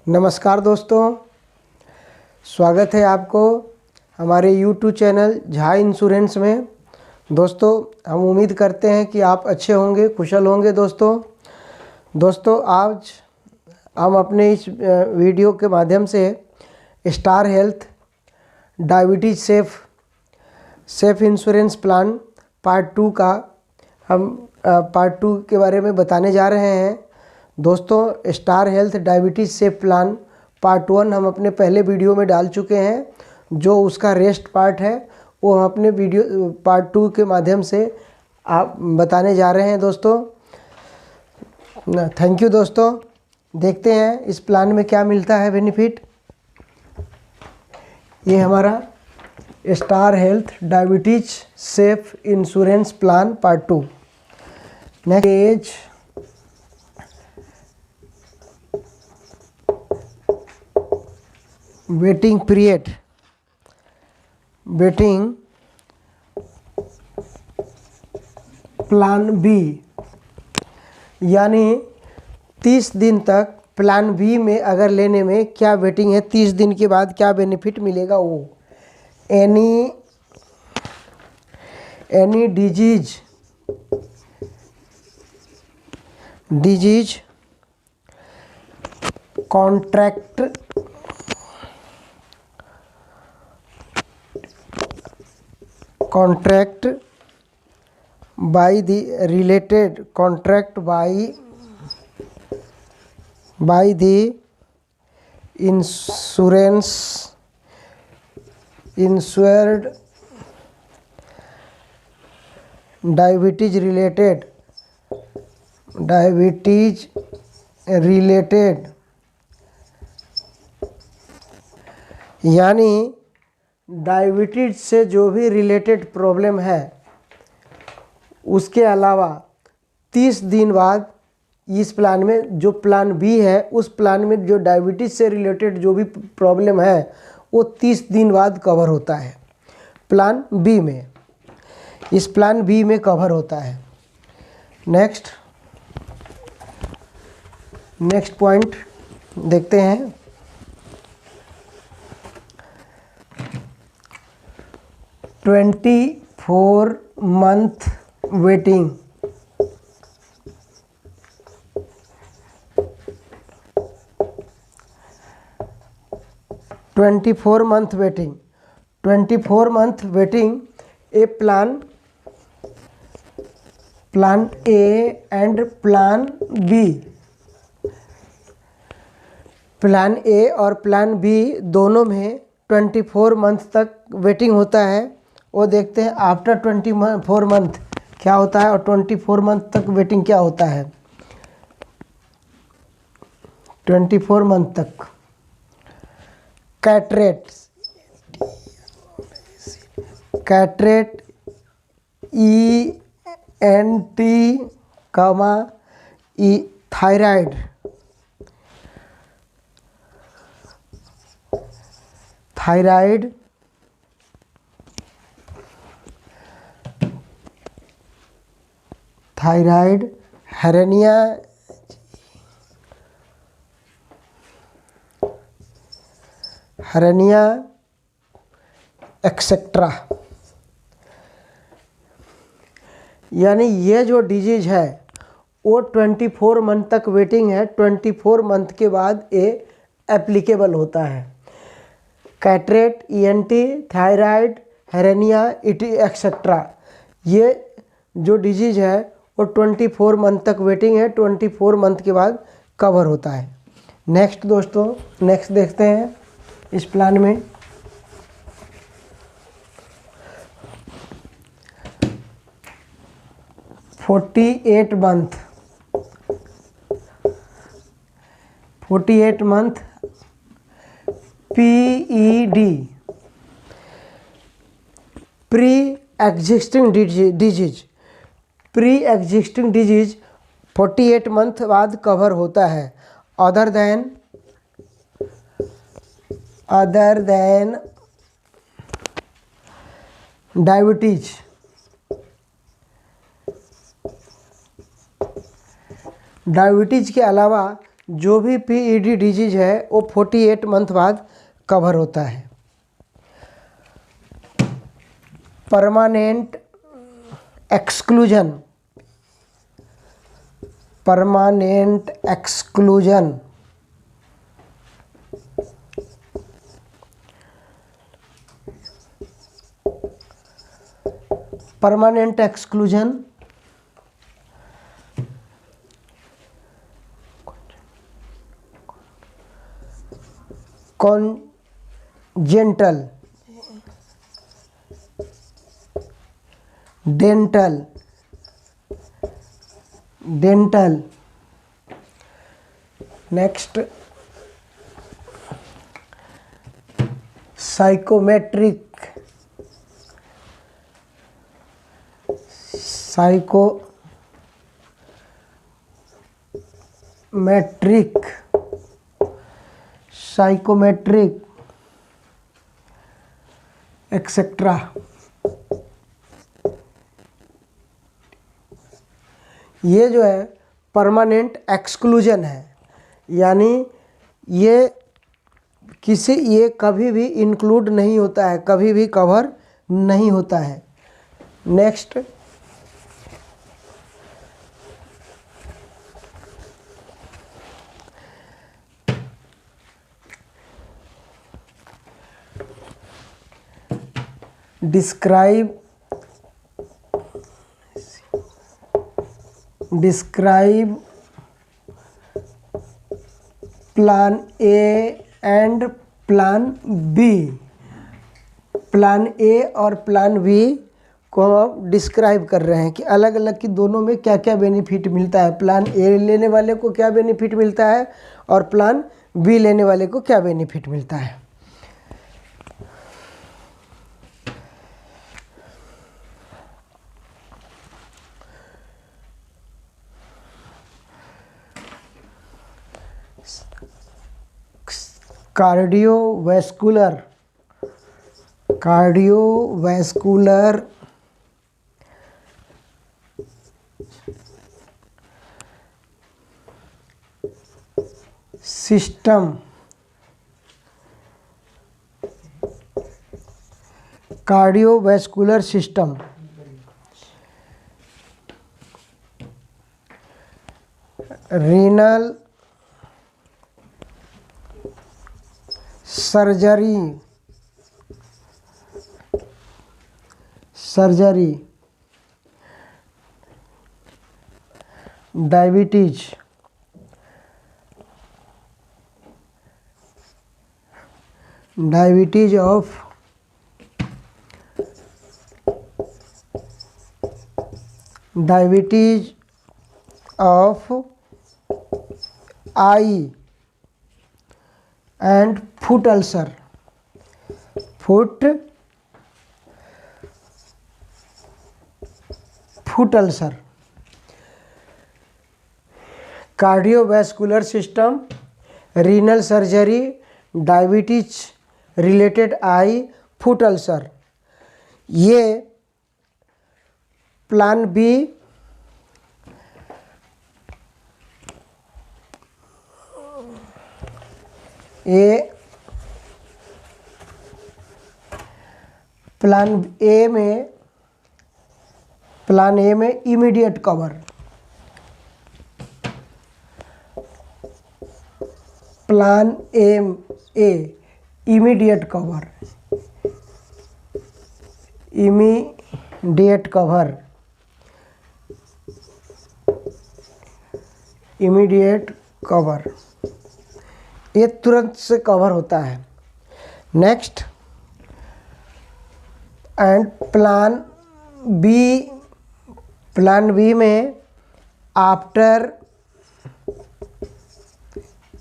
नमस्कार दोस्तों, स्वागत है आपको हमारे YouTube चैनल झा इंश्योरेंस में। दोस्तों, हम उम्मीद करते हैं कि आप अच्छे होंगे, कुशल होंगे। दोस्तों आज हम अपने इस वीडियो के माध्यम से star health diabetes safe insurance plan part 2 का हम पार्ट 2 के बारे में बताने जा रहे हैं। दोस्तों, star health diabetes safe plan part 1 हम अपने पहले वीडियो में डाल चुके हैं। जो उसका रेस्ट पार्ट है वो हम अपने वीडियो पार्ट 2 के माध्यम से आप बताने जा रहे हैं। दोस्तों, थैंक यू। दोस्तों, देखते हैं इस प्लान में क्या मिलता है बेनिफिट। ये हमारा star health diabetes safe insurance plan part 2। Next as waiting period, waiting plan B, यानी 30 दिन तक प्लान बी में अगर लेने में क्या वेटिंग है, 30 दिन के बाद क्या बेनिफिट मिलेगा। वो any disease contract by the related contract by the insured diabetes related यानी डायबिटीज से जो भी रिलेटेड प्रॉब्लम है उसके अलावा 30 दिन बाद इस प्लान में, जो प्लान बी है उस प्लान में जो डायबिटीज से रिलेटेड जो भी प्रॉब्लम है वो 30 दिन बाद कवर होता है। प्लान बी में, इस प्लान बी में कवर होता है। नेक्स्ट पॉइंट देखते हैं। 24 month waiting, 24 month waiting, 24 month waiting A plan A and plan B. Plan A और प्लान बी दोनों में 24 मंथ तक वेटिंग होता है। वो देखते हैं आफ्टर 24 मंथ क्या होता है और 24 मंथ तक वेटिंग क्या होता है। 24 मंथ तक कैटरेट ENT थायराइड, हर्निया एक्सेट्रा। यानी ये जो डिजीज है वो 24 मंथ तक वेटिंग है। 24 मंथ के बाद ये एप्लीकेबल होता है। कैटरेट ENT थायराइड हर्निया एक्सेट्रा, ये जो डिजीज है वो 24 मंथ तक वेटिंग है। 24 मंथ के बाद कवर होता है। नेक्स्ट दोस्तों, नेक्स्ट देखते हैं इस प्लान में। $48 month PED, pre existing disease 48 month बाद कवर होता है। अदर देन डायबिटीज, डायबिटीज के अलावा जो भी PED डिजीज है वो 48 मंथ बाद कवर होता है। Permanent exclusion, permanent exclusion, permanent exclusion congenital, dental, next psychometric, psychometric etcetera. ये जो है परमानेंट एक्सक्लूजन है, यानी ये कभी भी इंक्लूड नहीं होता है, कभी भी कवर नहीं होता है। Next describe plan A and plan B. Plan A और प्लान बी को हम डिस्क्राइब कर रहे हैं कि अलग अलग कि दोनों में क्या क्या बेनिफिट मिलता है। प्लान ए लेने वाले को क्या बेनिफिट मिलता है और प्लान बी लेने वाले को क्या बेनिफिट मिलता है। Cardiovascular system, cardiovascular system renal surgery, diabetes, of I and foot ulcer, foot ulcer. Cardiovascular system, renal surgery, diabetes related I, foot ulcer, ये प्लान बी प्लान ए में immediate cover, plan A immediate cover, ये तुरंत से cover होता है। Next and plan B में after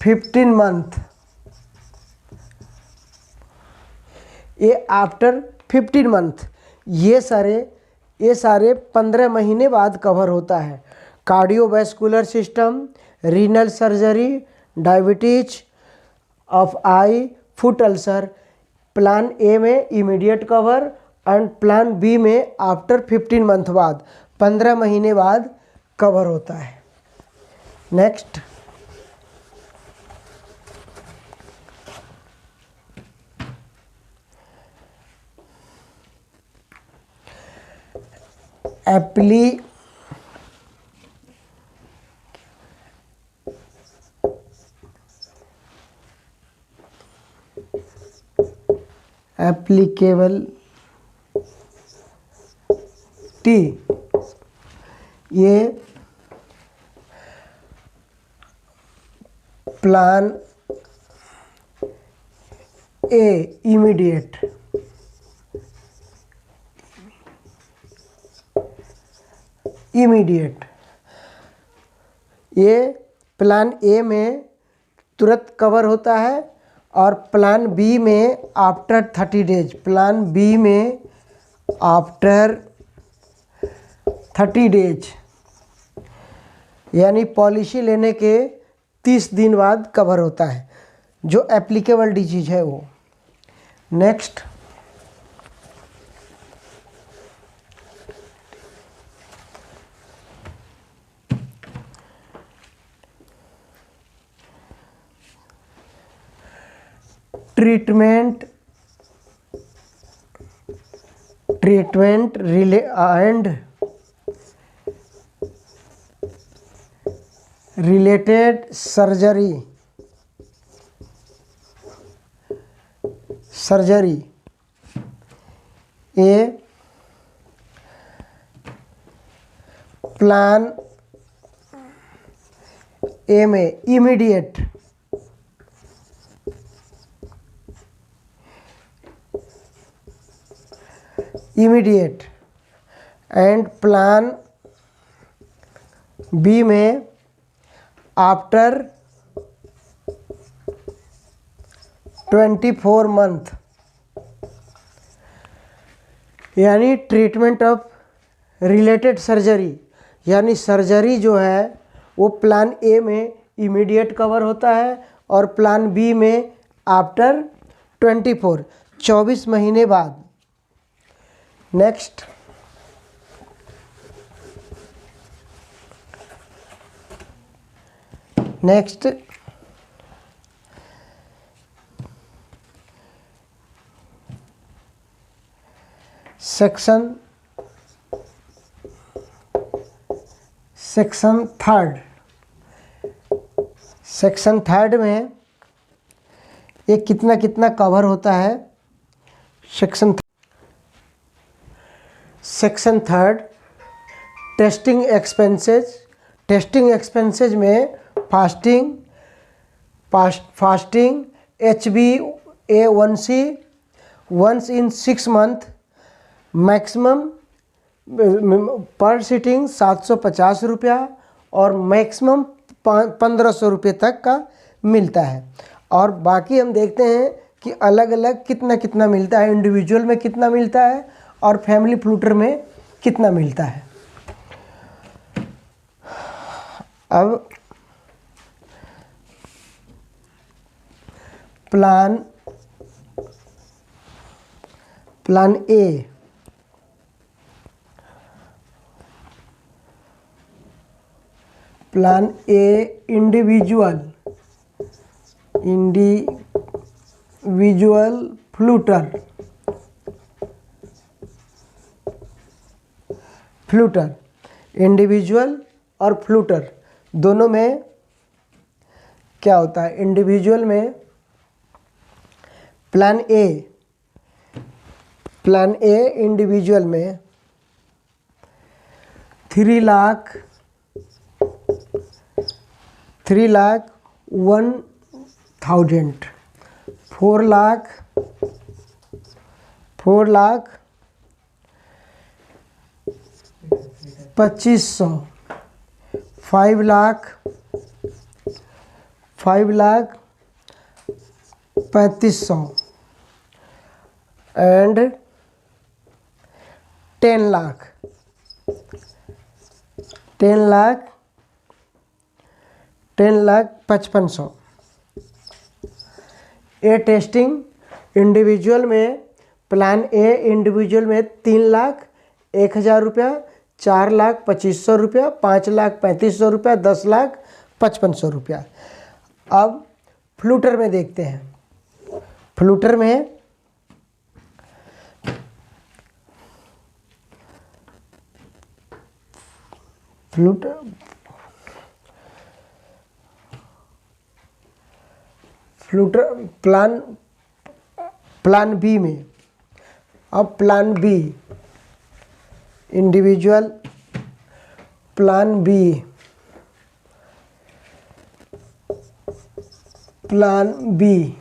15 month, ये after 15 month, ये सारे 15 महीने बाद कवर होता है। Cardiovascular system, renal surgery, diabetes of eye, foot ulcer, plan A में immediate cover and plan B में आफ्टर 15 मंथ बाद, 15 महीने बाद कवर होता है। नेक्स्ट एप्लीकेबिलिटी, ये प्लान ए इमीडिएट, ये प्लान ए में तुरंत कवर होता है और प्लान बी में आफ्टर 30 डेज, प्लान बी में आफ्टर 30 डेज यानी पॉलिसी लेने के 30 दिन बाद कवर होता है, जो एप्लीकेबल डिजीज है वो। Next, treatment and related surgery A plan A में इमीडिएट एंड प्लान बी में आफ्टर 24 मंथ, यानी ट्रीटमेंट ऑफ रिलेटेड सर्जरी, यानी सर्जरी जो है वो प्लान ए में इमीडिएट कवर होता है और प्लान बी में आफ्टर 24 महीने बाद। नेक्स्ट, सेक्शन थर्ड में ये कितना कितना कवर होता है। सेक्शन थर्ड, टेस्टिंग एक्सपेंसेज में fasting HbA1c once in 6 month, maximum per sitting 750 रुपया और मैक्सिमम 1500 रुपये तक का मिलता है। और बाकी हम देखते हैं कि अलग अलग कितना कितना मिलता है, इंडिविजुअल में कितना मिलता है और फैमिली फ्लूटर में कितना मिलता है। अब plan A, individual flutter individual और फ्लूटर दोनों में क्या होता है। इंडिविजुअल में प्लान ए इंडिविजुअल में 3,01,000, 4,25,000, 5,35,000 and 10 lakh 10,55,000। A testing individual में प्लान ए इंडिविजुअल में 3,01,000 रुपया, 4,25,000 रुपया, 5,35,000 रुपया, 10,55,000 रुपया। अब फ्लूटर में देखते हैं। फ्लूटर में प्लान बी में, अब plan B, individual plan B, plan B,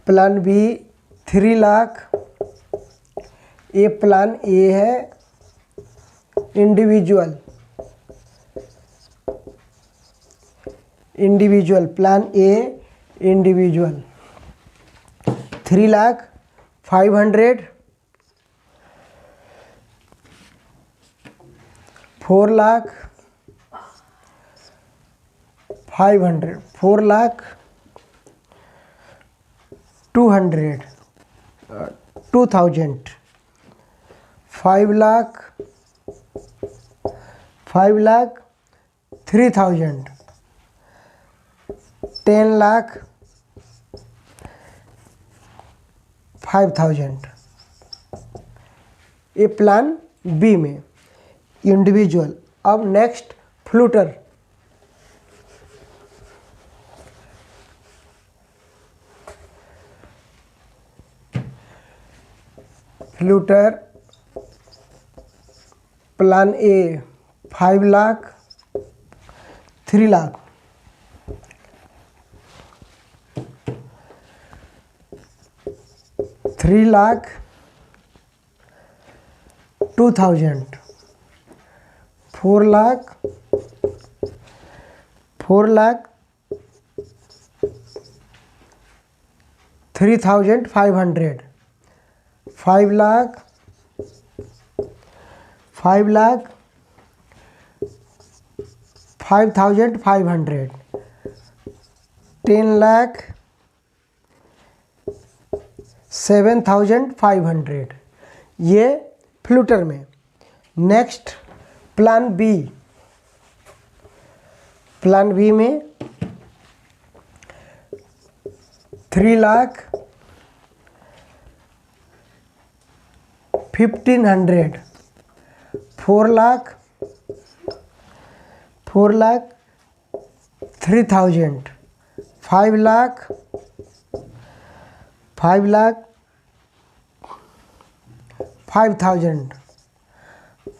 plan B 3 lakh, ये प्लान ए है इंडिविजुअल प्लान ए इंडिविजुअल 3,05,000, 4,05,000, 4,02,000, 5,03,000, 10,05,000, ये प्लान बी में इंडिविजुअल। अब next flutter, plan A 5 lakh, 3 lakh, 3,02,000, 4,03,500, 5,05,500, 10,07,500, ये फ्लूटर में। नेक्स्ट प्लान बी में 3,15,000, 4,03,000, 5,05,000,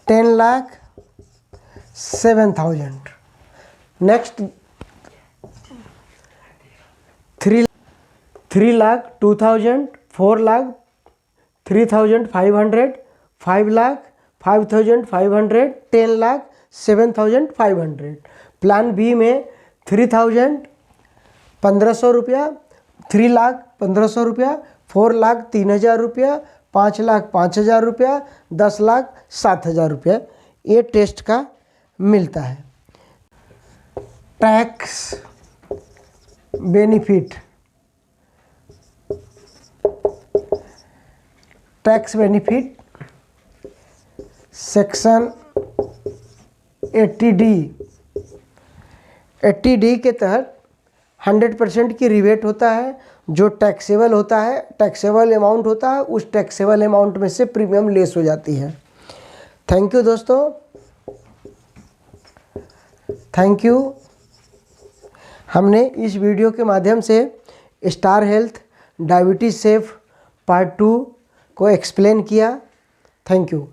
10,07,000। नेक्स्ट 3,02,000, 4,03,500, 5,05,500, 10,07,500। प्लान बी में 3,000 1,500 रुपया, 3,00,000 1,500 रुपया, 4,03,000 रुपया, 5,05,000 रुपया, 10,07,000 रुपया, ये टेस्ट का मिलता है। टैक्स बेनिफिट, सेक्शन 80D के तहत 100% की रिबेट होता है। जो टैक्सेबल होता है, टैक्सेबल अमाउंट होता है, उस टैक्सेबल अमाउंट में से प्रीमियम लेस हो जाती है। थैंक यू दोस्तों, थैंक यू। हमने इस वीडियो के माध्यम से star health diabetes safe part 2 को एक्सप्लेन किया। Thank you.